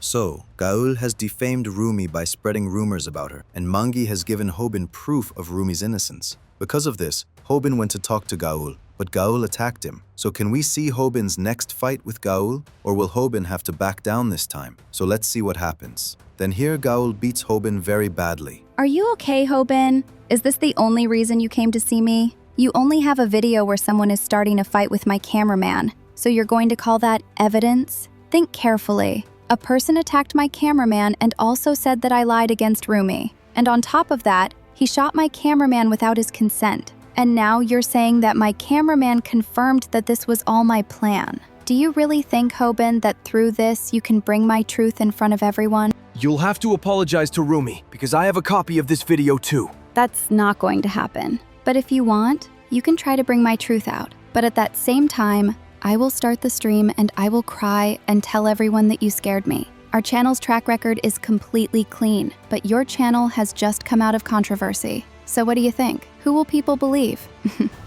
So, Gaul has defamed Rumi by spreading rumors about her, and Mangi has given Hobin proof of Rumi's innocence. Because of this, Hobin went to talk to Gaul, but Gaul attacked him. So can we see Hobin's next fight with Gaul, or will Hobin have to back down this time? So let's see what happens. Then here Gaul beats Hobin very badly. Are you okay, Hobin? Is this the only reason you came to see me? You only have a video where someone is starting a fight with my cameraman, so you're going to call that evidence? Think carefully. A person attacked my cameraman and also said that I lied against Rumi. And on top of that, he shot my cameraman without his consent. And now you're saying that my cameraman confirmed that this was all my plan. Do you really think, Hobin, that through this you can bring my truth in front of everyone? You'll have to apologize to Rumi, because I have a copy of this video too. That's not going to happen. But if you want, you can try to bring my truth out. But at that same time, I will start the stream and I will cry and tell everyone that you scared me. Our channel's track record is completely clean, but your channel has just come out of controversy. So what do you think? Who will people believe?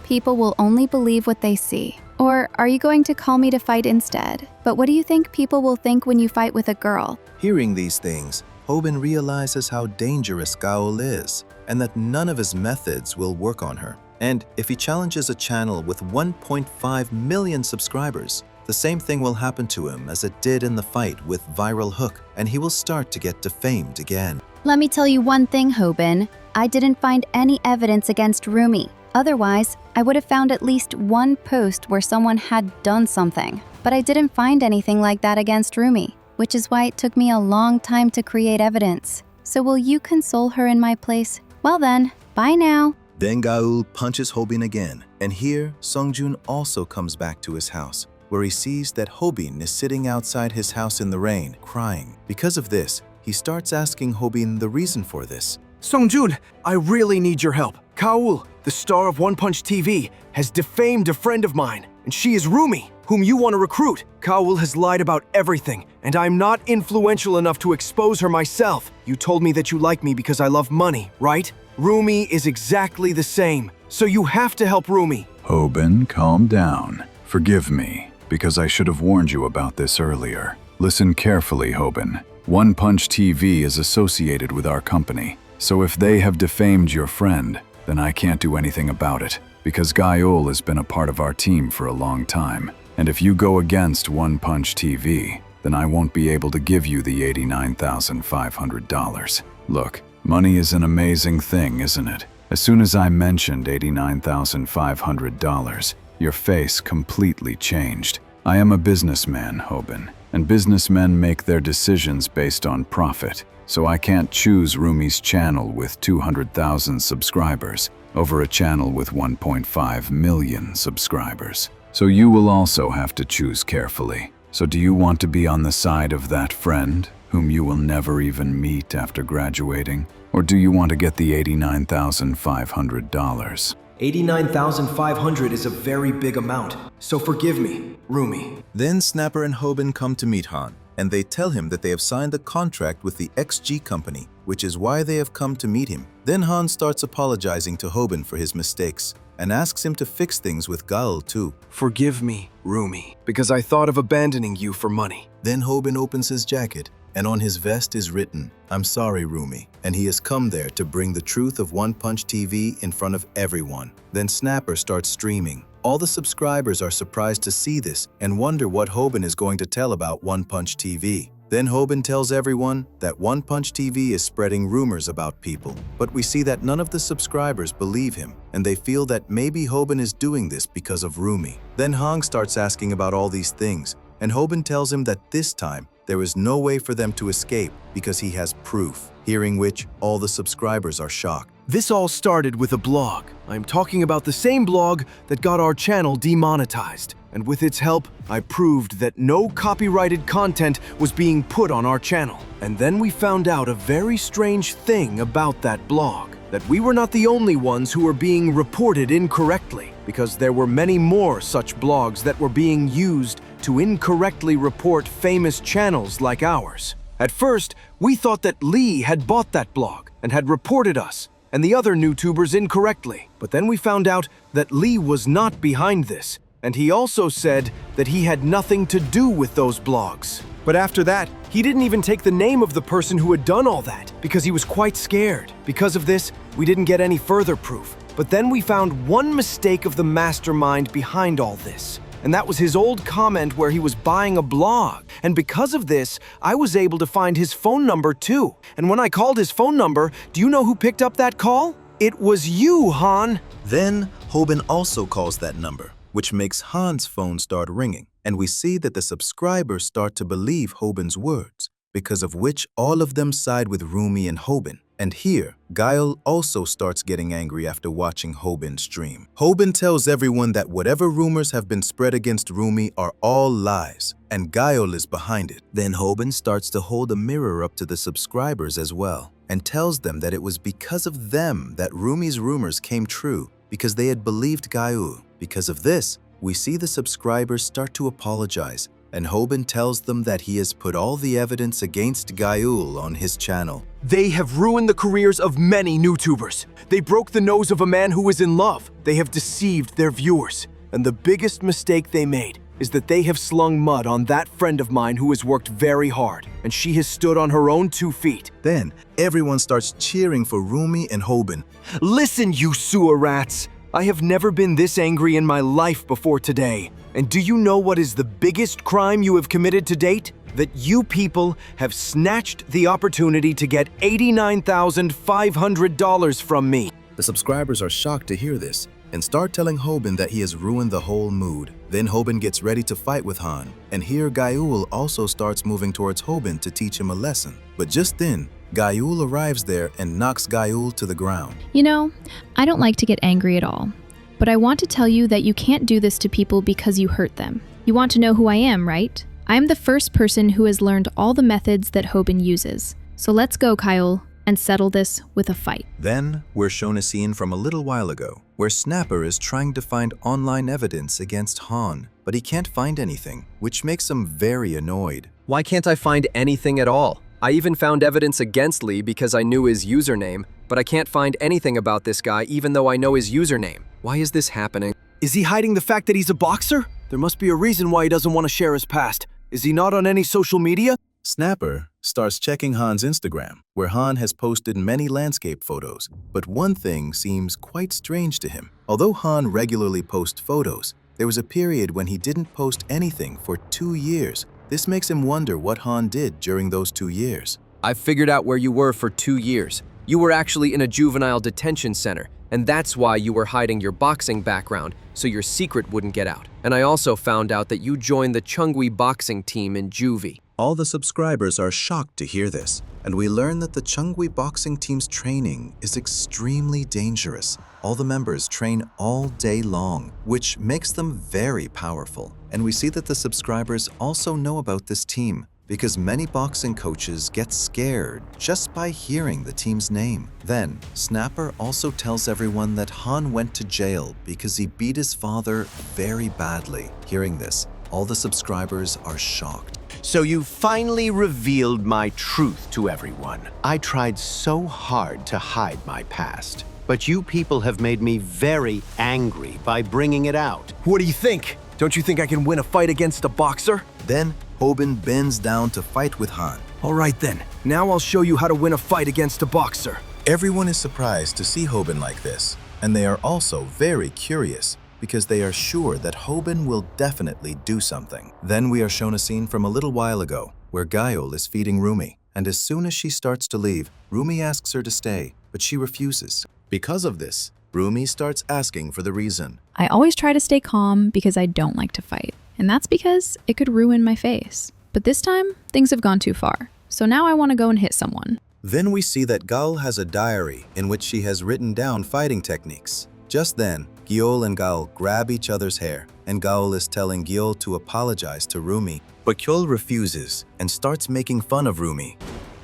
People will only believe what they see. Or are you going to call me to fight instead? But what do you think people will think when you fight with a girl? Hearing these things, Hobin realizes how dangerous Gaul is, and that none of his methods will work on her. And if he challenges a channel with 1.5 million subscribers, the same thing will happen to him as it did in the fight with Viral Hook, and he will start to get defamed again. Let me tell you one thing, Hobin. I didn't find any evidence against Rumi. Otherwise, I would have found at least one post where someone had done something. But I didn't find anything like that against Rumi, which is why it took me a long time to create evidence. So will you console her in my place? Well then, bye now. Then Gaul punches Hobin again, and here Songjun also comes back to his house, where he sees that Hobin is sitting outside his house in the rain, crying. Because of this, he starts asking Hobin the reason for this. Songjun, I really need your help. Gaul, the star of One Punch TV, has defamed a friend of mine, and she is Rumi, whom you want to recruit. Gaul has lied about everything, and I'm not influential enough to expose her myself. You told me that you like me because I love money, right? Rumi is exactly the same, so you have to help Rumi. Hobin, calm down. Forgive me, because I should have warned you about this earlier. Listen carefully, Hobin. One Punch TV is associated with our company, so if they have defamed your friend, then I can't do anything about it, because Gaul has been a part of our team for a long time. And if you go against One Punch TV, then I won't be able to give you the $89,500. Look, money is an amazing thing, isn't it? As soon as I mentioned $89,500, your face completely changed. I am a businessman, Hobin, and businessmen make their decisions based on profit. So I can't choose Rumi's channel with 200,000 subscribers over a channel with 1.5 million subscribers. So you will also have to choose carefully. So do you want to be on the side of that friend, whom you will never even meet after graduating? Or do you want to get the $89,500? $89,500 is a very big amount, so forgive me, Rumi. Then Snapper and Hobin come to meet Han, and they tell him that they have signed a contract with the XG company, which is why they have come to meet him. Then Han starts apologizing to Hobin for his mistakes, and asks him to fix things with Gaul too. Forgive me, Rumi, because I thought of abandoning you for money. Then Hobin opens his jacket, and on his vest is written, "I'm sorry, Rumi," and he has come there to bring the truth of One Punch TV in front of everyone. Then Snapper starts streaming. All the subscribers are surprised to see this and wonder what Hobin is going to tell about One Punch TV. Then Hobin tells everyone that One Punch TV is spreading rumors about people, but we see that none of the subscribers believe him, and they feel that maybe Hobin is doing this because of Rumi. Then Hong starts asking about all these things, and Hobin tells him that this time there is no way for them to escape because he has proof, hearing which all the subscribers are shocked. This all started with a blog. I'm talking about the same blog that got our channel demonetized. And with its help, I proved that no copyrighted content was being put on our channel. And then we found out a very strange thing about that blog, that we were not the only ones who were being reported incorrectly, because there were many more such blogs that were being used to incorrectly report famous channels like ours. At first, we thought that Lee had bought that blog and had reported us and the other YouTubers incorrectly. But then we found out that Lee was not behind this, and he also said that he had nothing to do with those blogs. But after that, he didn't even take the name of the person who had done all that because he was quite scared. Because of this, we didn't get any further proof. But then we found one mistake of the mastermind behind all this. And that was his old comment where he was buying a blog. And because of this, I was able to find his phone number too. And when I called his phone number, do you know who picked up that call? It was you, Han. Then Hobin also calls that number, which makes Han's phone start ringing. And we see that the subscribers start to believe Hobin's words, because of which all of them side with Rumi and Hobin. And here, Guile also starts getting angry after watching Hobin stream. Hobin tells everyone that whatever rumors have been spread against Rumi are all lies, and Guile is behind it. Then Hobin starts to hold a mirror up to the subscribers as well, and tells them that it was because of them that Rumi's rumors came true, because they had believed Guile. Because of this, we see the subscribers start to apologize, and Hobin tells them that he has put all the evidence against Guile on his channel. They have ruined the careers of many YouTubers. They broke the nose of a man who was in love. They have deceived their viewers. And the biggest mistake they made is that they have slung mud on that friend of mine who has worked very hard, and she has stood on her own 2 feet. Then, everyone starts cheering for Rumi and Hobin. Listen, you sewer rats! I have never been this angry in my life before today. And do you know what is the biggest crime you have committed to date? That you people have snatched the opportunity to get $89,500 from me. The subscribers are shocked to hear this and start telling Hobin that he has ruined the whole mood. Then Hobin gets ready to fight with Han, and here Guile also starts moving towards Hobin to teach him a lesson. But just then, Guile arrives there and knocks Guile to the ground. You know, I don't like to get angry at all, but I want to tell you that you can't do this to people because you hurt them. You want to know who I am, right? I am the first person who has learned all the methods that Hobin uses. So let's go, Kyle, and settle this with a fight. Then, we're shown a scene from a little while ago, where Snapper is trying to find online evidence against Han, but he can't find anything, which makes him very annoyed. Why can't I find anything at all? I even found evidence against Lee because I knew his username, but I can't find anything about this guy even though I know his username. Why is this happening? Is he hiding the fact that he's a boxer? There must be a reason why he doesn't want to share his past. Is he not on any social media? Snapper starts checking Han's Instagram, where Han has posted many landscape photos, but one thing seems quite strange to him. Although Han regularly posts photos, there was a period when he didn't post anything for 2 years. This makes him wonder what Han did during those 2 years. I've figured out where you were for 2 years. You were actually in a juvenile detention center, and that's why you were hiding your boxing background, so your secret wouldn't get out. And I also found out that you joined the Chungwi boxing team in juvie. All the subscribers are shocked to hear this, and we learn that the Chungwi boxing team's training is extremely dangerous. All the members train all day long, which makes them very powerful. And we see that the subscribers also know about this team, because many boxing coaches get scared just by hearing the team's name. Then, Snapper also tells everyone that Han went to jail because he beat his father very badly. Hearing this, all the subscribers are shocked. So you finally revealed my truth to everyone. I tried so hard to hide my past, but you people have made me very angry by bringing it out. What do you think? Don't you think I can win a fight against a boxer? Then, Hobin bends down to fight with Han. All right then, now I'll show you how to win a fight against a boxer. Everyone is surprised to see Hobin like this, and they are also very curious, because they are sure that Hobin will definitely do something. Then we are shown a scene from a little while ago, where Guile is feeding Rumi, and as soon as she starts to leave, Rumi asks her to stay, but she refuses. Because of this, Rumi starts asking for the reason. I always try to stay calm because I don't like to fight. And that's because it could ruin my face. But this time, things have gone too far. So now I want to go and hit someone. Then we see that Guile has a diary in which she has written down fighting techniques. Just then, Guile and Guile grab each other's hair, and Guile is telling Guile to apologize to Rumi. But Guile refuses and starts making fun of Rumi.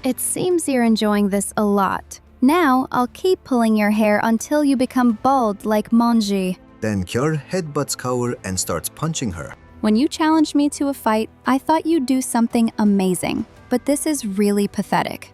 It seems you're enjoying this a lot. Now, I'll keep pulling your hair until you become bald like Monji. Then Guile headbutts Guile and starts punching her. When you challenged me to a fight, I thought you'd do something amazing. But this is really pathetic.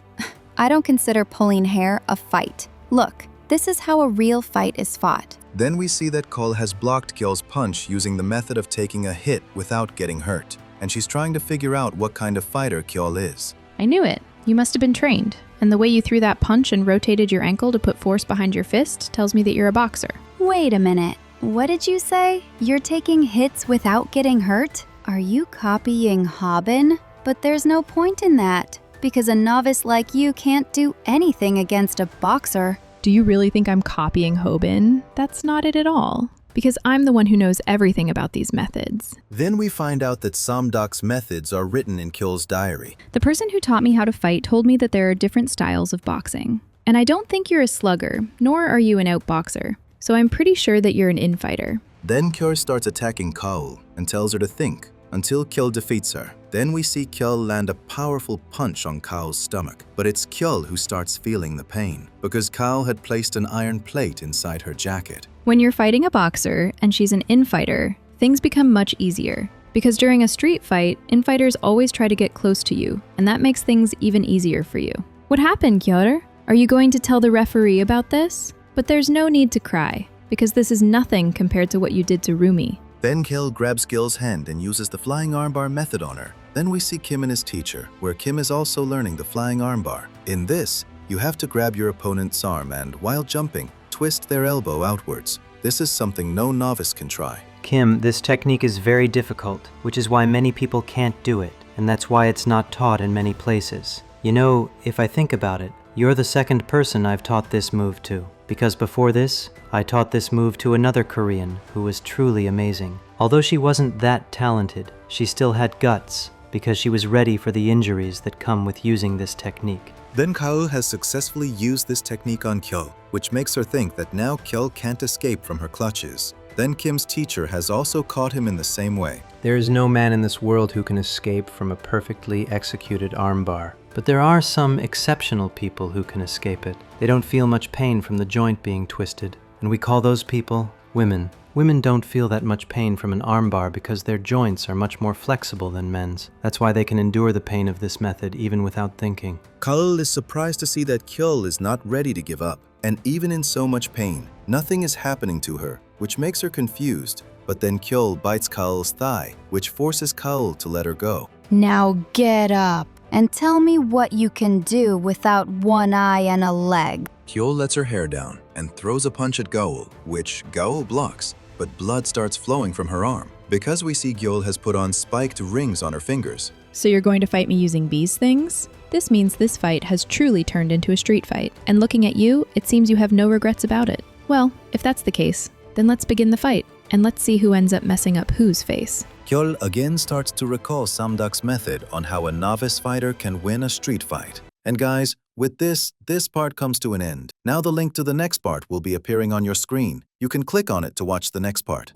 I don't consider pulling hair a fight. Look, this is how a real fight is fought. Then we see that Guile has blocked Guile's punch using the method of taking a hit without getting hurt. and she's trying to figure out what kind of fighter Kyol is. I knew it. You must have been trained. And the way you threw that punch and rotated your ankle to put force behind your fist tells me that you're a boxer. Wait a minute. What did you say? You're taking hits without getting hurt? Are you copying Hobin? But there's no point in that, because a novice like you can't do anything against a boxer. Do you really think I'm copying Hobin? That's not it at all. Because I'm the one who knows everything about these methods. Then we find out that Samdok's methods are written in Kyol's diary. The person who taught me how to fight told me that there are different styles of boxing. And I don't think you're a slugger, nor are you an outboxer. So I'm pretty sure that you're an infighter. Then Kyol starts attacking Kaul and tells her to think, until Kyol defeats her. Then we see Kyol land a powerful punch on Kaul's stomach, but it's Kyol who starts feeling the pain, because Kaul had placed an iron plate inside her jacket. When you're fighting a boxer and she's an infighter, things become much easier. Because during a street fight, infighters always try to get close to you, and that makes things even easier for you. What happened, Kyol? Are you going to tell the referee about this? But there's no need to cry, because this is nothing compared to what you did to Rumi. Then Kyol grabs Gil's hand and uses the flying armbar method on her. Then we see Kim and his teacher, where Kim is also learning the flying armbar. In this, you have to grab your opponent's arm and, while jumping, twist their elbow outwards. This is something no novice can try. Kim, this technique is very difficult, which is why many people can't do it, and that's why it's not taught in many places. You know, if I think about it, you're the second person I've taught this move to. Because before this, I taught this move to another Korean who was truly amazing. Although she wasn't that talented, she still had guts because she was ready for the injuries that come with using this technique. Then Kaul has successfully used this technique on Kyol, which makes her think that now Kyol can't escape from her clutches. Then Kim's teacher has also caught him in the same way. There is no man in this world who can escape from a perfectly executed armbar. But there are some exceptional people who can escape it. They don't feel much pain from the joint being twisted, and we call those people women. Women don't feel that much pain from an armbar because their joints are much more flexible than men's. That's why they can endure the pain of this method even without thinking. Kaul is surprised to see that Kyol is not ready to give up. And even in so much pain, nothing is happening to her, which makes her confused. But then Kyol bites Kaul's thigh, which forces Kaul to let her go. Now get up and tell me what you can do without one eye and a leg. Kyol lets her hair down and throws a punch at Gaul, which Gaul blocks, but blood starts flowing from her arm. Because we see Gyol has put on spiked rings on her fingers. So you're going to fight me using these things? This means this fight has truly turned into a street fight, and looking at you, it seems you have no regrets about it. Well, if that's the case, then let's begin the fight, and let's see who ends up messing up whose face. Kyol again starts to recall Samdok's method on how a novice fighter can win a street fight. And guys, with this part comes to an end. Now the link to the next part will be appearing on your screen. You can click on it to watch the next part.